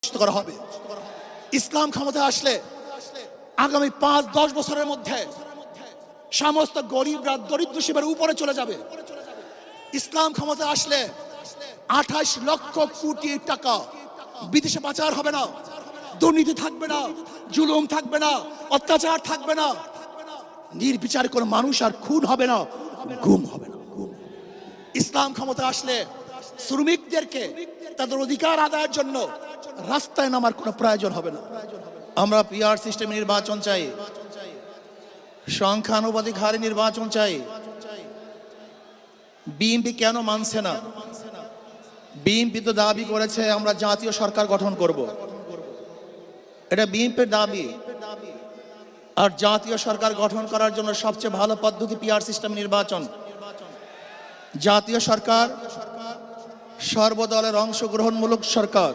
করা হবে। ইসলাম ক্ষমতায় আসলে আগামী 5-10 বছরের মধ্যে সমস্ত গরিবরা দরিদ্র সীমার উপরে চলে যাবে। ইসলাম ক্ষমতায় আসলে 28 লক্ষ কোটি টাকা বিদেশে পাচার হবে না, দুর্নীতি থাকবে না, জুলুম থাকবে না, অত্যাচার থাকবে না, নির্বিচার কোনো মানুষ আর খুন হবে না, গুম হবে না। ইসলাম ক্ষমতায় আসলে শ্রমিকদেরকে তাদের অধিকার আদায়ের জন্য রাস্তায় নামার কোনো প্রয়োজন হবে না। আমরা পিআর সিস্টেম নির্বাচন চাই, সংখ্যানুপাতিক হারে নির্বাচন চাই। বিএনপি কেন মানছে না? বিএনপি তো দাবি করেছে আমরা জাতীয় সরকার গঠন করব, এটা বিএনপির দাবি। আর জাতীয় সরকার গঠন করার জন্য সবচেয়ে ভালো পদ্ধতি পিআর সিস্টেম নির্বাচন। জাতীয় সরকার সর্বদলের অংশগ্রহণমূলক সরকার।